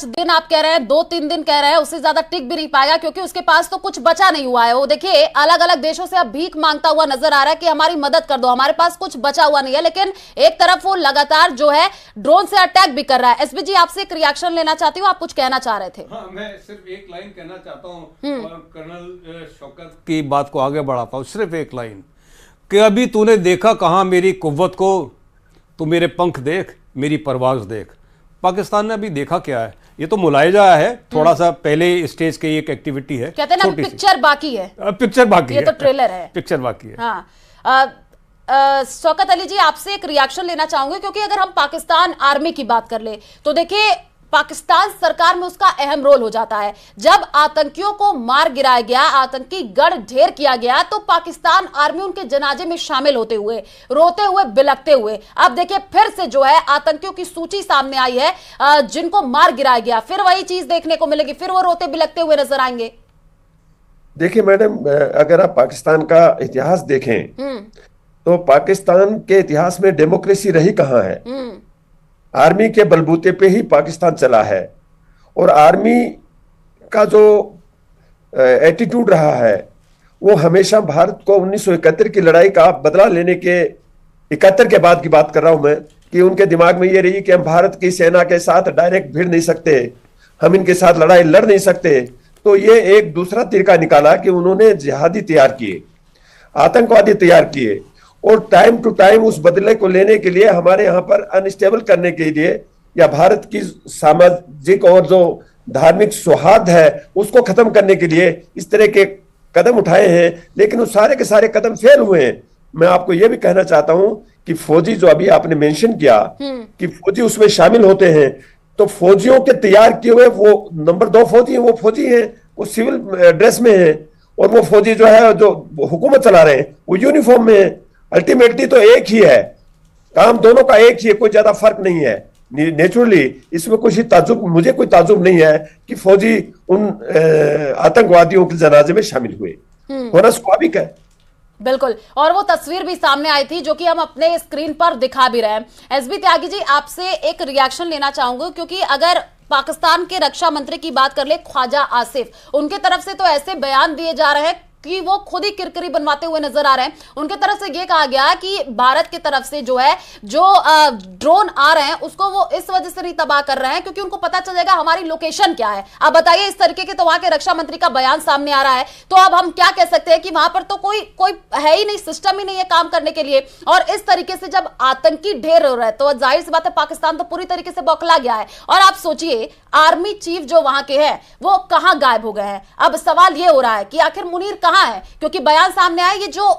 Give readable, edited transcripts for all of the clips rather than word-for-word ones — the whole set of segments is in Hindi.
दिन आप कह रहे हैं, 2-3 दिन कह रहे हैं, उससे ज्यादा टिक भी नहीं पाएगा क्योंकि उसके पास तो कुछ बचा नहीं हुआ है। वो देखिए अलग अलग देशों से अब भीख मांगता हुआ नजर आ रहा है कि हमारी मदद कर दो, हमारे पास कुछ बचा हुआ नहीं है। लेकिन एक तरफ वो लगातार जो है ड्रोन से अटैक भी कर रहा है। एसपी जी, आपसे एक रिएक्शन लेना चाहती हूँ, आप कुछ कहना चाह रहे थे। हाँ, मैं सिर्फ एक लाइन कहना चाहता हूँ और कर्नल शौकत की बात को आगे बढ़ाता हूँ। सिर्फ एक लाइन कि अभी तूने देखा कहाँ मेरी कुव्वत को, तू मेरे पंख देख, मेरी परवाज देख। पाकिस्तान ने अभी देखा क्या है, ये तो मुलायजा है, थोड़ा सा पहले स्टेज की एक एक्टिविटी है, कहते हैं ना पिक्चर बाकी है, पिक्चर बाकी ये है, तो ट्रेलर है, पिक्चर बाकी है। हाँ, शौकत अली जी, आपसे एक रिएक्शन लेना चाहूंगे क्योंकि अगर हम पाकिस्तान आर्मी की बात कर ले तो देखिए पाकिस्तान सरकार में उसका अहम रोल हो जाता है। जब आतंकियों को मार गिराया गया, आतंकी गढ़ ढेर किया गया, तो पाकिस्तान आर्मी उनके जनाजे में शामिल होते हुए, रोते हुए, बिलखते हुए, अब देखिए फिर से जो है आतंकियों की सूची सामने आई है जिनको मार गिराया गया, फिर वही चीज देखने को मिलेगी, फिर वो रोते बिलखते हुए नजर आएंगे। देखिए मैडम, अगर आप पाकिस्तान का इतिहास देखें तो पाकिस्तान के इतिहास में डेमोक्रेसी रही कहाँ है? आर्मी के बलबूते पे ही पाकिस्तान चला है। और आर्मी का जो एटीट्यूड रहा है वो हमेशा भारत को 1971 की लड़ाई का बदला लेने के 71 के बाद की बात कर रहा हूं मैं, कि उनके दिमाग में ये रही कि हम भारत की सेना के साथ डायरेक्ट भिड़ नहीं सकते, हम इनके साथ लड़ाई लड़ नहीं सकते। तो ये एक दूसरा तरीका निकाला कि उन्होंने जिहादी तैयार किए, आतंकवादी तैयार किए, और टाइम टू टाइम उस बदले को लेने के लिए, हमारे यहाँ पर अनस्टेबल करने के लिए, या भारत की सामाजिक और जो धार्मिक सौहार्द है उसको खत्म करने के लिए इस तरह के कदम उठाए हैं। लेकिन वो सारे के सारे कदम फेल हुए हैं। मैं आपको यह भी कहना चाहता हूं कि फौजी, जो अभी आपने मेंशन किया कि फौजी उसमें शामिल होते हैं, तो फौजियों के तैयार किए हुए वो नंबर 2 फौजी हैं, वो फौजी हैं, वो सिविल ड्रेस में है, और वो फौजी जो है जो हुकूमत चला रहे हैं वो यूनिफॉर्म में है। अल्टीमेटली तो एक ही है, काम दोनों का एक ही है, कोई ज्यादा फर्क नहीं है। नेचुरली इसमें कुछ ताजुब, मुझे कोई ताजुब नहीं है कि फौजी उन आतंकवादियों के जनाजे में शामिल हुए, होना स्वाभाविक है। बिल्कुल, और वो तस्वीर भी सामने आई थी जो कि हम अपने स्क्रीन पर दिखा भी रहे हैं। एसबी त्यागी जी, आपसे एक रिएक्शन लेना चाहूंगा क्योंकि अगर पाकिस्तान के रक्षा मंत्री की बात कर ले ख्वाजा आसिफ, उनके तरफ से तो ऐसे बयान दिए जा रहे हैं कि वो खुद ही किरकिरी बनवाते हुए नजर आ रहे हैं। उनके तरफ से ये कहा गया कि भारत की तरफ से जो है जो ड्रोन आ रहे हैं उसको वो इस वजह से नहीं तबाह कर रहे हैं क्योंकि उनको पता चल जाएगा हमारी लोकेशन क्या है। अब बताइए, इस तरीके के तो वहां के रक्षा मंत्री का बयान सामने आ रहा है, तो अब हम क्या कह सकते हैं कि वहां पर तो कोई है ही नहीं, सिस्टम ही नहीं है काम करने के लिए। और इस तरीके से जब आतंकी ढेर हो रहा है तो जाहिर सी बात है पाकिस्तान तो पूरी तरीके से बौखला गया है। और आप सोचिए आर्मी चीफ जो वहां के हैं वो कहां गायब हो गए हैं। अब सवाल ये हो रहा है कि आखिर मुनीर कहां है, क्योंकि बयान सामने आया ये जो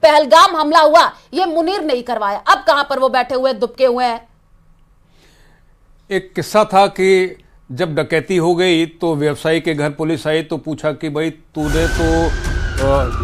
पहलगाम हमला हुआ ये मुनीर नहीं करवाया, अब कहां पर वो बैठे हुए दुबके हुए हैं। एक किस्सा था कि जब डकैती हो गई तो व्यवसायी के घर पुलिस आई तो पूछा कि भाई तूने तो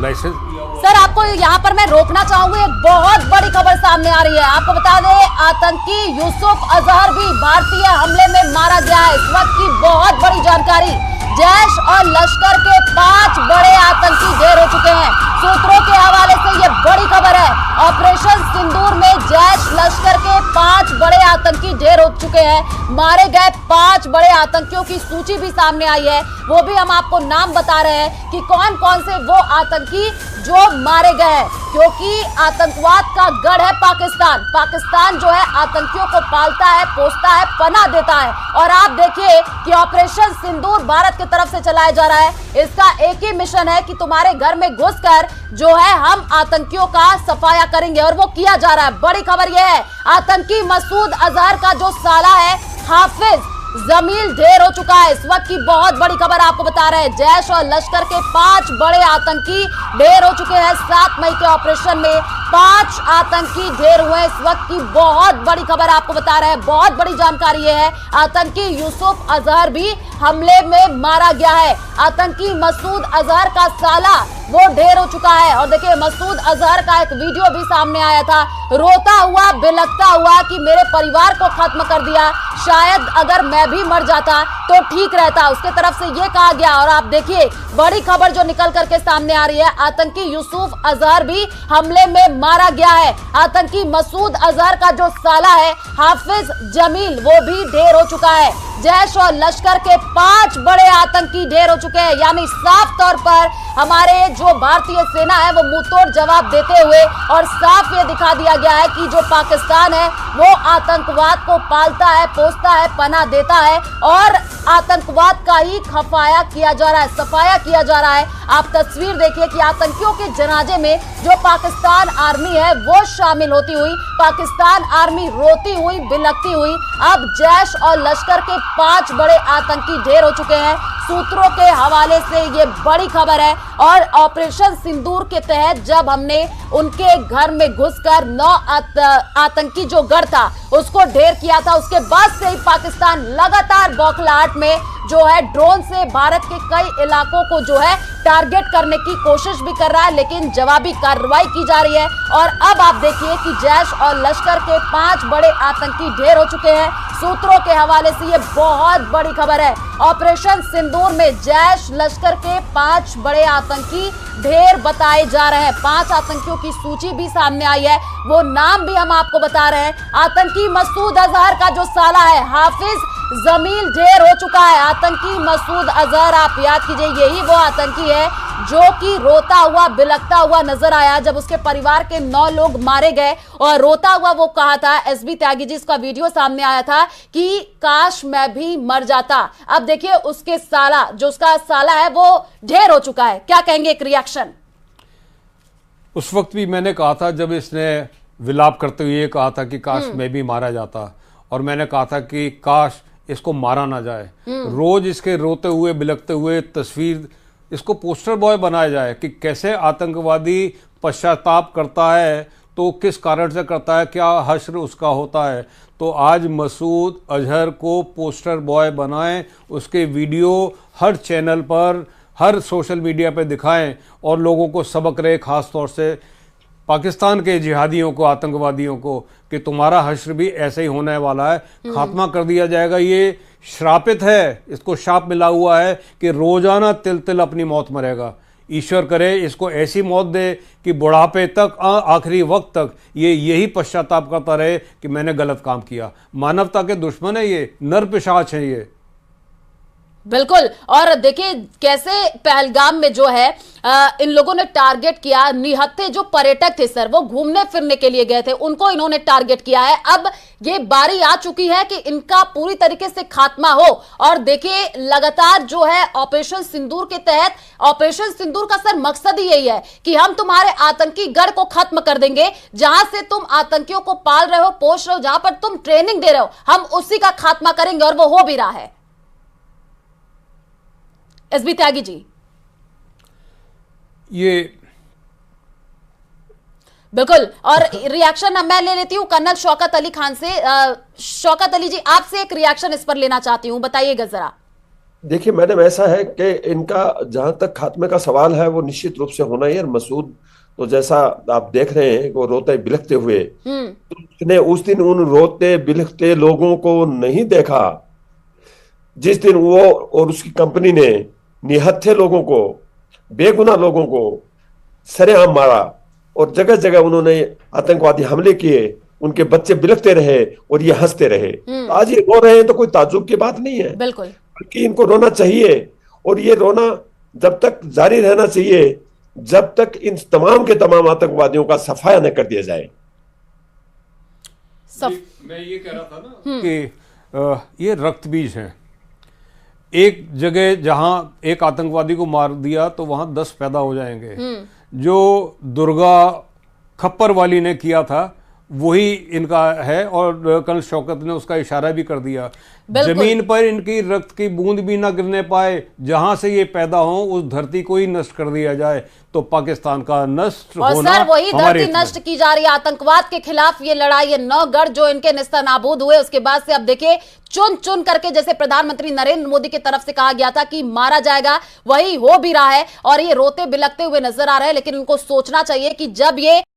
लाइसेंस। सर आपको यहां पर मैं रोकना चाहूंगी, एक बहुत बड़ी खबर सामने आ रही है। आपको बता दें आतंकी यूसुफ अजहर भी भारतीय हमले में मारा गया है। इस वक्त की बहुत बड़ी जानकारी, जैश और लश्कर के 5 बड़े आतंकी ढेर हो चुके हैं। सूत्रों के हवाले से यह बड़ी खबर है, ऑपरेशन सिंदूर में जैश लश्कर के 5 बड़े आतंकी ढेर हो चुके हैं। मारे गए 5 बड़े आतंकियों की सूची भी सामने आई है, वो भी हम आपको नाम बता रहे हैं कि कौन कौन से वो आतंकी जो मारे गए हैं, क्योंकि आतंकवाद का गढ़ है पाकिस्तान। पाकिस्तान जो है आतंकियों को पालता है, पोसता है, पनाह देता है। और आप देखिए कि ऑपरेशन सिंदूर भारत की तरफ से चलाया जा रहा है। इसका एक ही मिशन है कि तुम्हारे घर में घुसकर जो है हम आतंकियों का सफाया करेंगे, और वो किया जा रहा है। बड़ी खबर यह है आतंकी मसूद अजहर का जो साला है हाफिज जमील ढेर हो चुका है। इस वक्त की बहुत बड़ी खबर आपको बता रहे हैं, जैश और लश्कर के 5 बड़े आतंकी ढेर हो चुके हैं। 7 मई के ऑपरेशन में 5 आतंकी ढेर हुए। इस वक्त की बहुत बड़ी खबर आपको बता रहे हैं, बहुत बड़ी जानकारी ये है आतंकी यूसुफ अजहर भी हमले में मारा गया है। आतंकी मसूद अजहर का साला वो ढेर हो चुका है। और देखिए मसूद अजहर का एक वीडियो भी सामने आया था, रोता हुआ बिलखता हुआ कि मेरे परिवार को खत्म कर दिया, शायद अगर मैं भी मर जाता तो ठीक रहता। उसके तरफ से ये कहा गया। और आप देखिए बड़ी खबर जो निकल करके सामने आ रही है, आतंकी यूसुफ अजहर भी हमले में मारा गया है। आतंकी मसूद अजहर का जो साला है हाफिज जमील, वो भी ढेर हो चुका है। जैश और लश्कर के 5 बड़े आतंकी ढेर हो चुके हैं। यानी साफ तौर पर हमारे जो भारतीय सेना है वो मुंहतोड़ जवाब देते हुए और साफ ये दिखा दिया गया है कि जो पाकिस्तान है वो आतंकवाद को पालता है, पोसता है, पनाह देता है और आतंकवाद का ही खफाया किया जा रहा है, सफाया किया जा रहा है। आप तस्वीर देखिए कि आतंकियों के जनाजे में जो पाकिस्तान आर्मी है वो शामिल होती हुई, पाकिस्तान आर्मी रोती हुई, बिलखती हुई। अब जैश और लश्कर के 5 बड़े आतंकी ढेर हो चुके हैं। सूत्रों के हवाले से ये बड़ी खबर है। और ऑपरेशन सिंदूर के तहत जब हमने उनके घर में घुसकर 9 आतंकी जो गढ़ था उसको ढेर किया था, उसके बाद से ही पाकिस्तान लगातार बौखलाहट में जो है ड्रोन से भारत के कई इलाकों को जो है टारगेट करने की कोशिश भी कर रहा है, लेकिन जवाबी कार्रवाई की जा रही है। और अब आप देखिए कि जैश और लश्कर के 5 बड़े आतंकी ढेर हो चुके हैं। सूत्रों के हवाले से ये बहुत बड़ी खबर है। ऑपरेशन सिंदूर में जैश लश्कर के 5 बड़े आतंकी ढेर बताए जा रहे हैं। 5 आतंकियों की सूची भी सामने आई है, वो नाम भी हम आपको बता रहे हैं। आतंकी मसूद अजहर का जो साला है हाफिज जमील ढेर हो चुका है। आतंकी मसूद अजहर, आप याद कीजिए, यही वो आतंकी है जो कि रोता हुआ बिलखता हुआ नजर आया जब उसके परिवार के 9 लोग मारे गए और रोता हुआ वो कहा था, एसबी त्यागी जी, इसका वीडियो सामने आया था कि काश मैं भी मर जाता। अब देखिए उसके साला, जो उसका साला है वो ढेर हो चुका है। क्या कहेंगे, एक रिएक्शन? उस वक्त भी मैंने कहा था, जब इसने विलाप करते हुए कहा था कि काश मैं भी मारा जाता, और मैंने कहा था कि काश इसको मारा ना जाए। रोज इसके रोते हुए बिलखते हुए तस्वीर, इसको पोस्टर बॉय बनाया जाए कि कैसे आतंकवादी पश्चाताप करता है, तो किस कारण से करता है, क्या हश्र उसका होता है। तो आज मसूद अजहर को पोस्टर बॉय बनाएं, उसके वीडियो हर चैनल पर, हर सोशल मीडिया पे दिखाएं और लोगों को सबक रहे, खास तौर से पाकिस्तान के जिहादियों को, आतंकवादियों को, कि तुम्हारा हश्र भी ऐसे ही होने वाला है, खात्मा कर दिया जाएगा। ये श्रापित है, इसको शाप मिला हुआ है कि रोजाना तिल तिल अपनी मौत मरेगा। ईश्वर करे इसको ऐसी मौत दे कि बुढ़ापे तक, आखिरी वक्त तक ये यही पश्चाताप करता रहे कि मैंने गलत काम किया। मानवता के दुश्मन है ये, नर पिशाच है ये। बिल्कुल। और देखिए कैसे पहलगाम में जो है इन लोगों ने टारगेट किया। निहत्थे जो पर्यटक थे सर, वो घूमने फिरने के लिए गए थे, उनको इन्होंने टारगेट किया है। अब ये बारी आ चुकी है कि इनका पूरी तरीके से खात्मा हो। और देखिए लगातार जो है ऑपरेशन सिंदूर के तहत, ऑपरेशन सिंदूर का सर मकसद ही यही है कि हम तुम्हारे आतंकी गढ़ को खत्म कर देंगे। जहां से तुम आतंकियों को पाल रहे हो, पोष रहे हो, जहां पर तुम ट्रेनिंग दे रहे हो, हम उसी का खात्मा करेंगे। और वो हो भी रहा है। एसबी त्यागी जी, ये बिल्कुल। और रिएक्शन मैं ले लेती हूं कर्नल शौकत अली खान से। शौकत अली जी, आपसे एक रिएक्शन इस पर लेना चाहती हूं, बताइएगा जरा। देखिए मैडम, ऐसा है कि इनका जहां तक खात्मे का सवाल है वो निश्चित रूप से होना ही है। मसूद तो जैसा आप देख रहे हैं वो रोते बिलखते हुए, तो उसने उस दिन उन रोते बिलखते लोगों को नहीं देखा जिस दिन वो और उसकी कंपनी ने निहत्थे लोगों को, बेगुनाह लोगों को सरेआम मारा और जगह जगह उन्होंने आतंकवादी हमले किए। उनके बच्चे बिलखते रहे और ये हंसते रहे। तो आज ये रो रहे हैं तो कोई ताज्जुब की बात नहीं है, बिल्कुल, बल्कि इनको रोना चाहिए। और ये रोना जब तक जारी रहना चाहिए जब तक इन तमाम के तमाम आतंकवादियों का सफाया न कर दिया जाए। मैं ये कह रहा था ना कि ये रक्त बीज हैं। एक जगह जहां एक आतंकवादी को मार दिया तो वहां 10 पैदा हो जाएंगे। जो दुर्गा खप्पर वाली ने किया था वही इनका है, और कल शौकत ने उसका इशारा भी कर दिया। जमीन पर इनकी रक्त की बूंद भी ना गिरने पाए, जहां से ये पैदा हो उस धरती को ही नष्ट कर दिया जाए, तो पाकिस्तान का नष्ट और होना, सर वही धरती नष्ट की जा रही है। आतंकवाद के खिलाफ ये लड़ाई, ये 9 गढ़ जो इनके नेस्तनाबूद हुए, उसके बाद से अब देखिए चुन चुन करके, जैसे प्रधानमंत्री नरेंद्र मोदी की तरफ से कहा गया था कि मारा जाएगा, वही हो भी रहा है। और ये रोते बिलखते हुए नजर आ रहे हैं। लेकिन उनको सोचना चाहिए कि जब ये